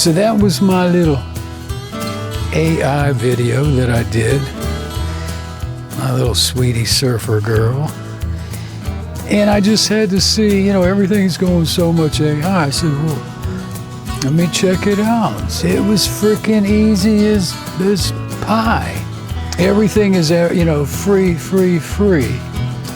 So that was my little AI video that I did. My little sweetie surfer girl. And I just had to see, everything's going so much AI. I said, well, let me check it out. It was freaking easy as pie. Everything is, free.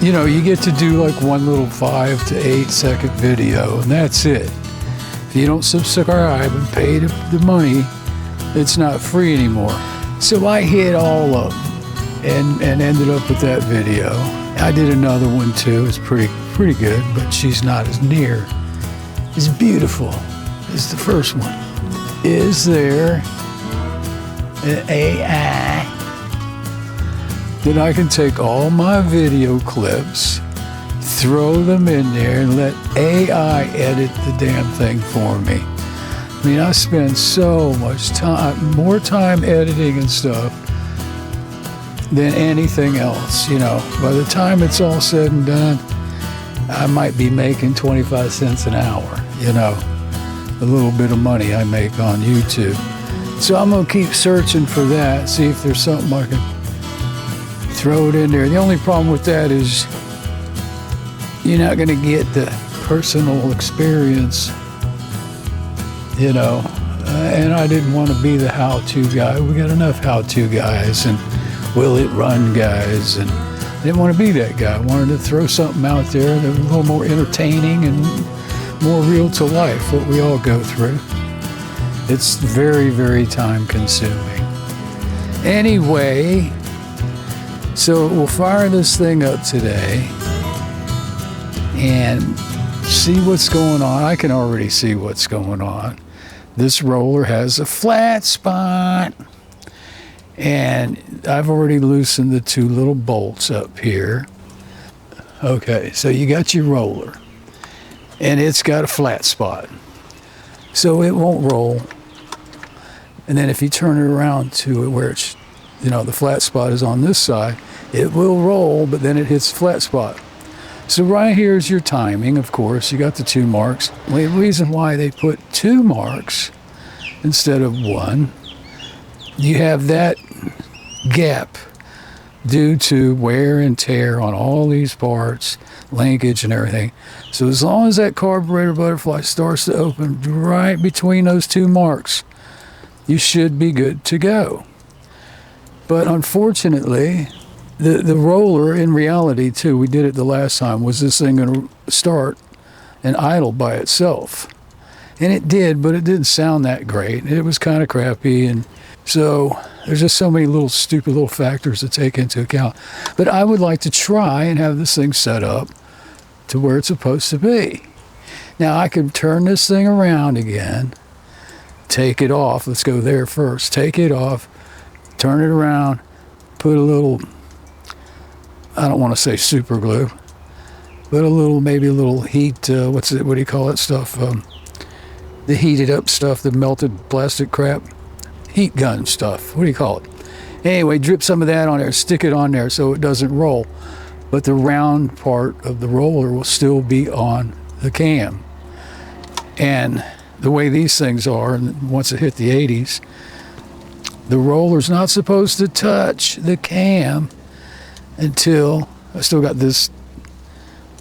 You get to do like one little 5 to 8 second video, and that's it. If you don't subscribe and pay the money, it's not free anymore. So I hit all of them and ended up with that video. I did another one too. It's pretty good, but she's not as near as beautiful as the first one. Is there an AI that I can take all my video clips, throw them in there, and let AI edit the damn thing for me? I mean, I spend so much time, more time editing and stuff than anything else, By the time it's all said and done, I might be making 25 cents an hour, a little bit of money I make on YouTube. So I'm going to keep searching for that, see if there's something I can throw it in there. The only problem with that is you're not going to get the personal experience, and I didn't want to be the how-to guy. We got enough how-to guys and will it run guys, and I didn't want to be that guy. I wanted to throw something out there that was a little more entertaining and more real to life, what we all go through. It's very, very time consuming. Anyway, so we'll fire this thing up today and see what's going on. I can already see what's going on. This roller has a flat spot. And I've already loosened the 2 little bolts up here. Okay, so you got your roller. And it's got a flat spot. So it won't roll. And then if you turn it around to it where it's, the flat spot is on this side, it will roll, but then it hits the flat spot. So right here is your timing, of course. You got the 2 marks. Well, the reason why they put 2 marks instead of 1, you have that gap due to wear and tear on all these parts, linkage and everything. So as long as that carburetor butterfly starts to open right between those 2 marks, you should be good to go. But unfortunately, the roller, in reality too, we did it the last time, was this thing going to start and idle by itself? And it did, but it didn't sound that great. It was kind of crappy, and so there's just so many little stupid little factors to take into account. But I would like to try and have this thing set up to where it's supposed to be. Now I could turn this thing around again, take it off. Let's go there first. Take it off, turn it around, put a little, I don't want to say super glue, but maybe a little heat, what do you call that stuff? The heated up stuff, the melted plastic crap. Heat gun stuff. What do you call it? Anyway, drip some of that on there, stick it on there so it doesn't roll. But the round part of the roller will still be on the cam. And the way these things are, and once it hit the 80s, the roller's not supposed to touch the cam until, I still got this,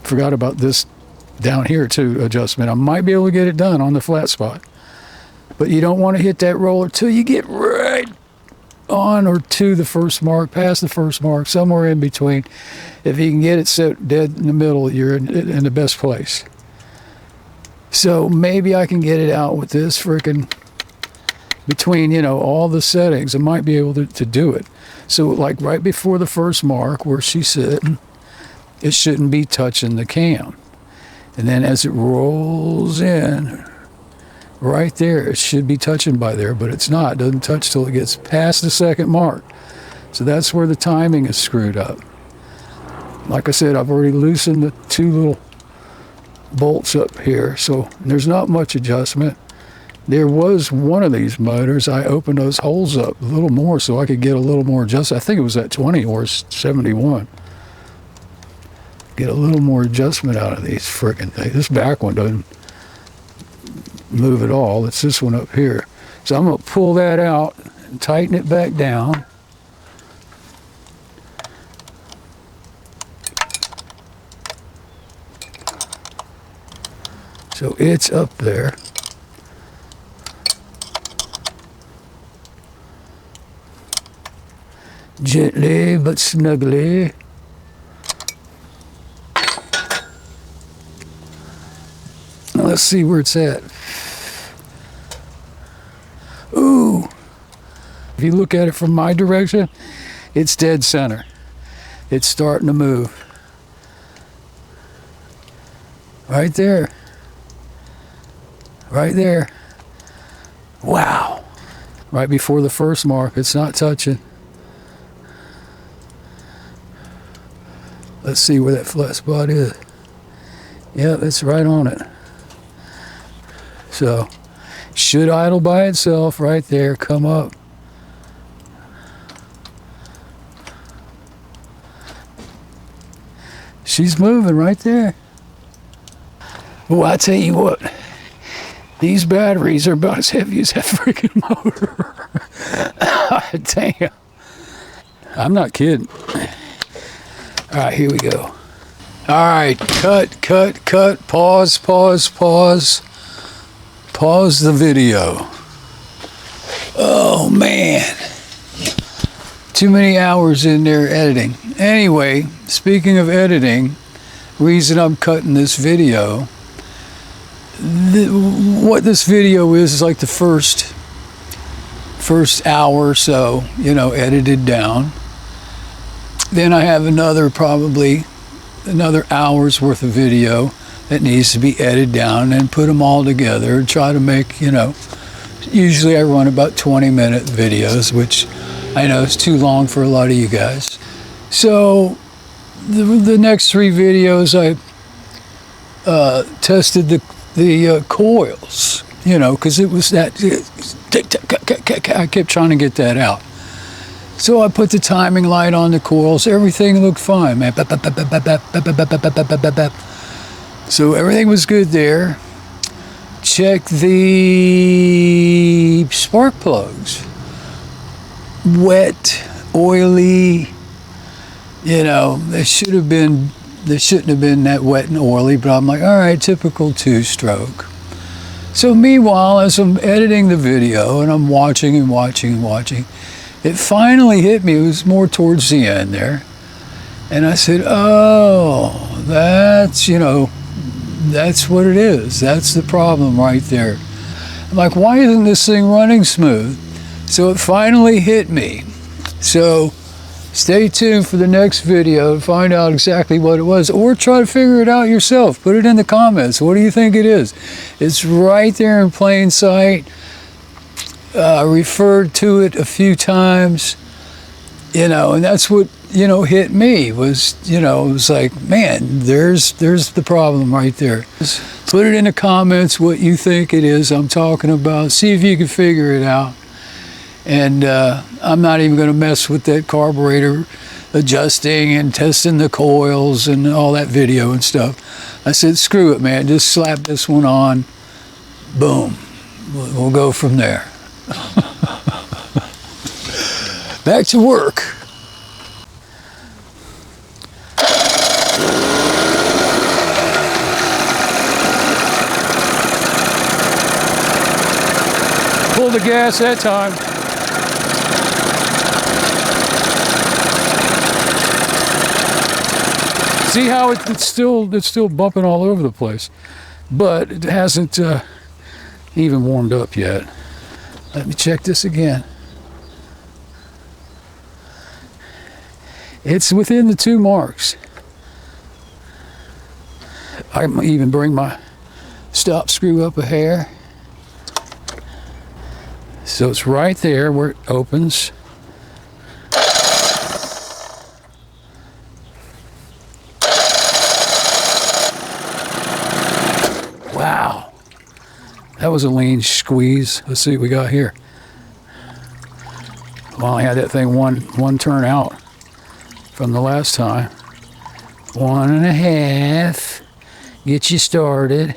forgot about this down here too, adjustment. I might be able to get it done on the flat spot. But you don't want to hit that roller till you get right on or to the first mark, past the first mark, somewhere in between. If you can get it set dead in the middle, you're in the best place. So maybe I can get it out with this freaking, between, all the settings. I might be able to do it. So like right before the first mark where she's sitting, it shouldn't be touching the cam. And then as it rolls in, right there, it should be touching by there, but it's not. It doesn't touch till it gets past the second mark. So that's where the timing is screwed up. Like I said, I've already loosened the 2 little bolts up here, so there's not much adjustment. There was one of these motors, I opened those holes up a little more so I could get a little more adjustment. I think it was at 20 or 71. Get a little more adjustment out of these frickin' things. This back one doesn't move at all. It's this one up here. So I'm going to pull that out and tighten it back down. So it's up there. Gently but snugly. Now let's see where it's at. Ooh. If you look at it from my direction, it's dead center. It's starting to move. Right there. Right there. Wow. Right before the first mark, it's not touching. Let's see where that flat spot is. Yep, it's right on it. So, should idle by itself right there, come up. She's moving right there. Well, I tell you what, these batteries are about as heavy as that freaking motor. Damn. I'm not kidding. All right, here we go. All right, cut, pause. Pause the video. Oh, man. Too many hours in there editing. Anyway, speaking of editing, reason I'm cutting this video, what this video is like the first hour or so, you know, edited down. Then I have probably another hour's worth of video that needs to be edited down and put them all together and try to make, you know, usually I run about 20-minute videos, which I know is too long for a lot of you guys. So the next 3 videos I tested the coils, you know, because it was that, I kept trying to get that out. So I put the timing light on the coils. Everything looked fine, man. So everything was good there. Check the spark plugs. Wet, oily, you know, they shouldn't have been that wet and oily, but I'm like, all right, typical 2-stroke. So meanwhile, as I'm editing the video and I'm watching, it finally hit me. It was more towards the end there. And I said, oh, that's, you know, that's what it is. That's the problem right there. I'm like, why isn't this thing running smooth? So it finally hit me. So stay tuned for the next video to find out exactly what it was, or try to figure it out yourself. Put it in the comments. What do you think it is? It's right there in plain sight. I referred to it a few times, you know, and that's what, you know, hit me was, you know, it was like, man, there's the problem right there. Just put it in the comments what you think it is I'm talking about. See if you can figure it out. And I'm not even going to mess with that carburetor adjusting and testing the coils and all that video and stuff. I said, screw it, man. Just slap this one on. Boom. We'll go from there. Back to work. Pull the gas that time. See how it's still bumping all over the place, but it hasn't even warmed up yet. Let me check this again. It's within the 2 marks. I might even bring my stop screw up a hair. So it's right there where it opens. Wow. That was a lean squeeze. Let's see what we got here. Well, I had that thing one turn out from the last time. 1.5. Get you started.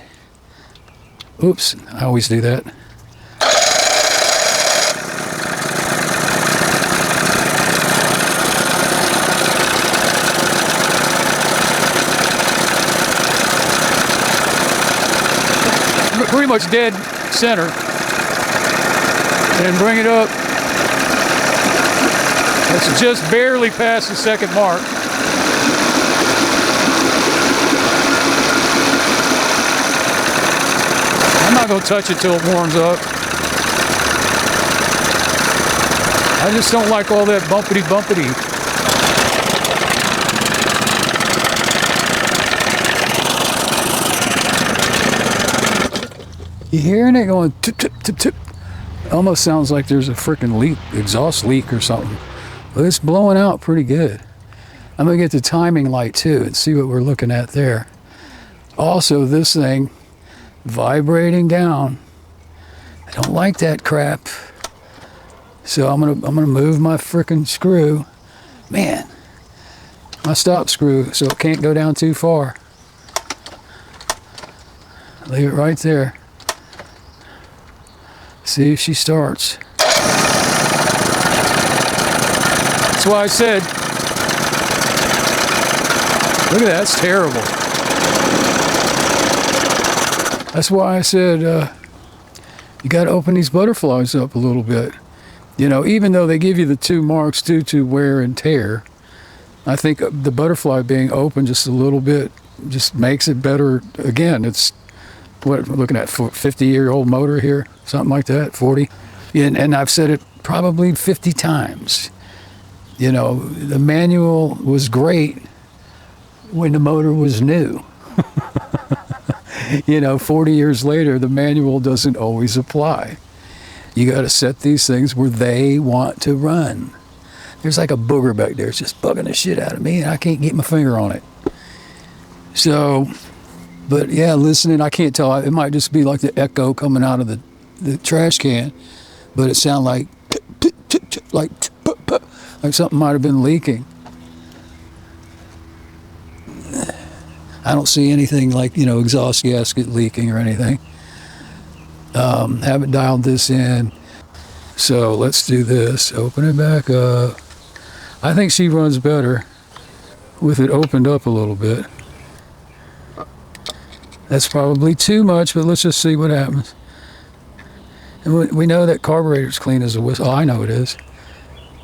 Oops, I always do that. much dead center. And bring it up. It's just barely past the second mark. I'm not going to touch it till it warms up. I just don't like all that bumpity. You hearing it going tip, tip, tip, tip? Almost sounds like there's a freaking leak, exhaust leak or something. But it's blowing out pretty good. I'm gonna get the timing light too and see what we're looking at there. Also, this thing vibrating down. I don't like that crap. So I'm gonna move my frickin' screw. Man, my stop screw, so it can't go down too far. Leave it right there. See if she starts. That's why I said, look at that, that's terrible. That's why I said, you got to open these butterflies up a little bit. You know, even though they give you the 2 marks due to wear and tear, I think the butterfly being open just a little bit just makes it better. Again, it's what we're looking at, 50-year-old motor here, something like that, 40. And I've said it probably 50 times. You know, the manual was great when the motor was new. You know, 40 years later, the manual doesn't always apply. You got to set these things where they want to run. There's like a booger back there. It's just bugging the shit out of me, and I can't get my finger on it. So, but yeah, listening, I can't tell. It might just be like the echo coming out of the trash can, but it sounded like something might have been leaking. I don't see anything like, you know, exhaust gasket leaking or anything. Haven't dialed this in. So let's do this. Open it back up. I think she runs better with it opened up a little bit. That's probably too much, but let's just see what happens. And we know that carburetor's clean as a whistle. Oh, I know it is.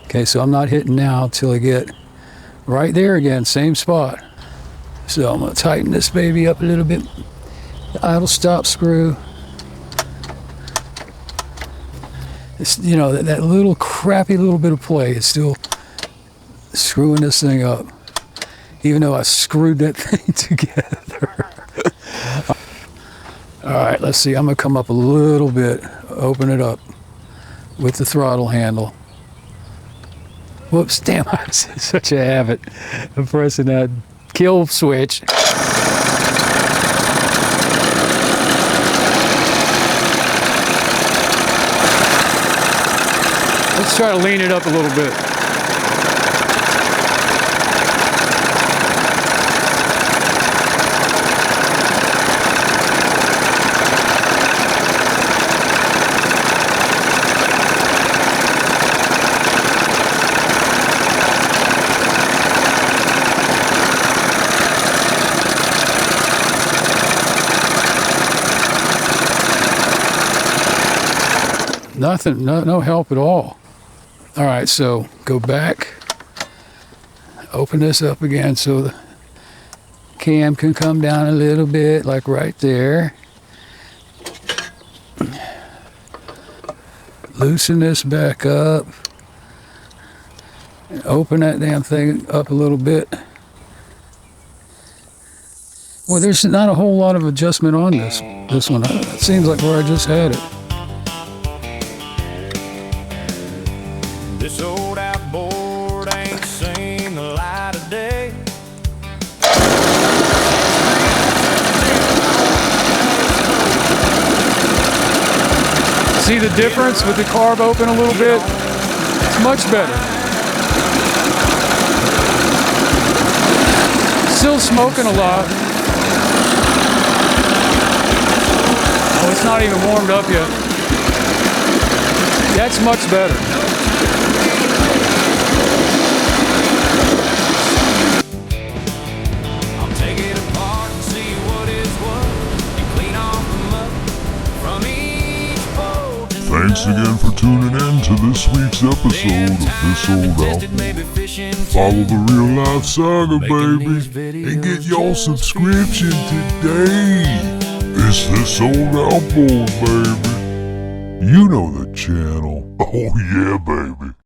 Okay, so I'm not hitting now until I get right there again, same spot. So I'm going to tighten this baby up a little bit. The idle stop screw. It's, you know, that little crappy little bit of play is still screwing this thing up, even though I screwed that thing together. All right, let's see. I'm going to come up a little bit, open it up with the throttle handle. Whoops, damn, I'm such a habit of pressing that kill switch. Let's try to lean it up a little bit. Nothing, no help at all. All right, so go back, open this up again so the cam can come down a little bit, like right there. Loosen this back up. And open that damn thing up a little bit. Well, there's not a whole lot of adjustment on this one. It seems like where I just had it. This old outboard ain't seen the light of day. See the difference with the carb open a little bit? It's much better. Still smoking a lot. Oh, it's not even warmed up yet. That's much better. Thanks again for tuning in to this week's episode of This Old Outboard. Follow the real life saga, baby, and get your subscription today. It's This Old Outboard, baby. You know the channel. Oh yeah, baby.